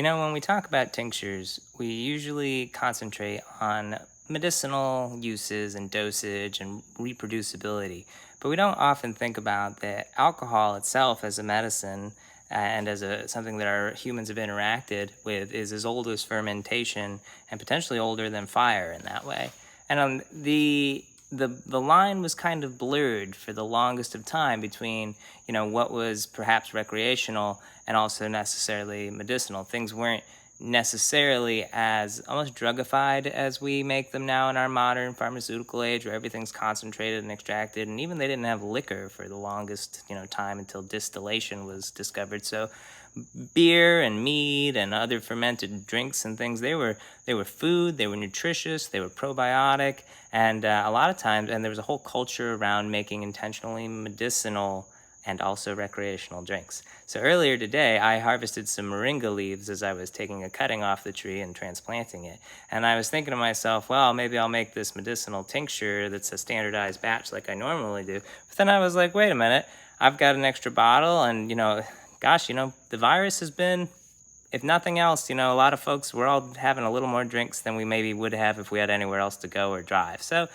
When we talk about tinctures, we usually concentrate on medicinal uses and dosage and reproducibility, but we don't often think about that alcohol itself as a medicine and as something that our humans have interacted with is as old as fermentation and potentially older than fire in that way. And the line was kind of blurred for the longest of time between what was perhaps recreational and also necessarily medicinal. Things weren't necessarily as almost drugified as we make them now in our modern pharmaceutical age, where everything's concentrated and extracted. And even they didn't have liquor for the longest time until distillation was discovered. So beer and mead and other fermented drinks and things, they were food, they were nutritious, they were probiotic, and a lot of times, and there was a whole culture around making intentionally medicinal and also recreational drinks. So earlier today, I harvested some moringa leaves as I was taking a cutting off the tree and transplanting it. And I was thinking to myself, well, maybe I'll make this medicinal tincture that's a standardized batch like I normally do. But then I was like, wait a minute, I've got an extra bottle, and gosh, the virus has been, if nothing else, a lot of folks, we're all having a little more drinks than we maybe would have if we had anywhere else to go or drive. So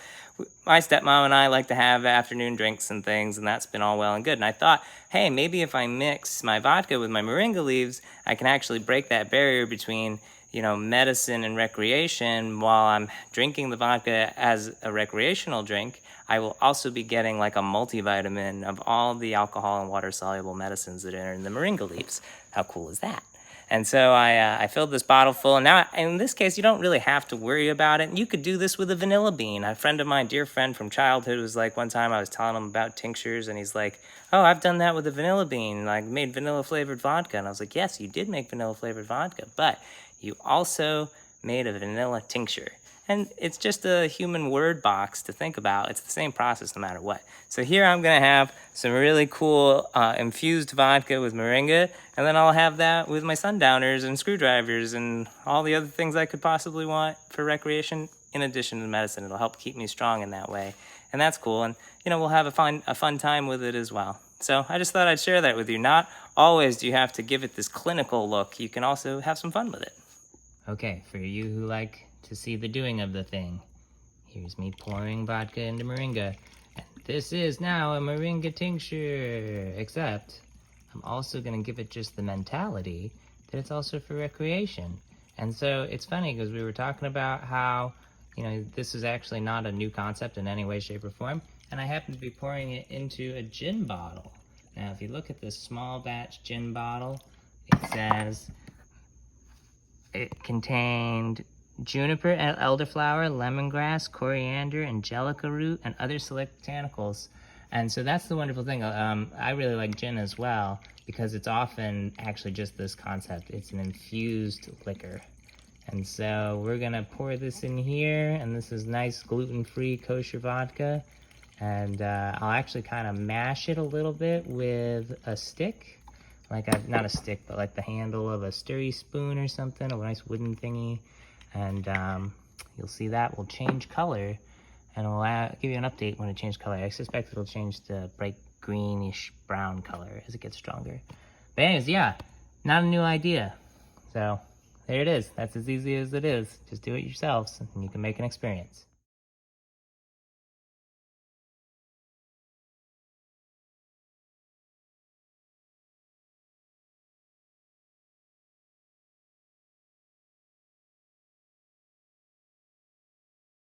my stepmom and I like to have afternoon drinks and things, and that's been all well and good. And I thought, hey, maybe if I mix my vodka with my moringa leaves, I can actually break that barrier between medicine and recreation. While I'm drinking the vodka as a recreational drink, I will also be getting like a multivitamin of all the alcohol and water-soluble medicines that are in the moringa leaves. How cool is that? And so I filled this bottle full, and now in this case, you don't really have to worry about it. And you could do this with a vanilla bean. A friend of mine, dear friend from childhood, was like, one time I was telling him about tinctures, and he's like, oh, I've done that with a vanilla bean, like made vanilla-flavored vodka. And I was like, yes, you did make vanilla-flavored vodka, but you also made a vanilla tincture. And it's just a human word box to think about. It's the same process no matter what. So here I'm going to have some really cool infused vodka with moringa, and then I'll have that with my sundowners and screwdrivers and all the other things I could possibly want for recreation in addition to medicine. It'll help keep me strong in that way. And that's cool. And, we'll have a fun time with it as well. So I just thought I'd share that with you. Not always do you have to give it this clinical look. You can also have some fun with it. Okay, for you who like to see the doing of the thing, here's me pouring vodka into moringa, and this is now a moringa tincture, except I'm also going to give it just the mentality that it's also for recreation. And so it's funny because we were talking about how this is actually not a new concept in any way, shape, or form, and I happen to be pouring it into a gin bottle. Now if you look at this small batch gin bottle, it says it contained juniper, elderflower, lemongrass, coriander, angelica root, and other select botanicals. And so that's the wonderful thing. I really like gin as well because it's often actually just this concept. It's an infused liquor. And so we're gonna pour this in here, and this is nice gluten-free kosher vodka. And I'll actually kind of mash it a little bit with a stick. Not a stick, but like the handle of a stirry spoon or something, a nice wooden thingy. And you'll see that will change color, and we'll give you an update when it changes color. I suspect it'll change to bright greenish brown color as it gets stronger. But anyways, yeah, not a new idea. So there it is. That's as easy as it is. Just do it yourselves, and you can make an experience.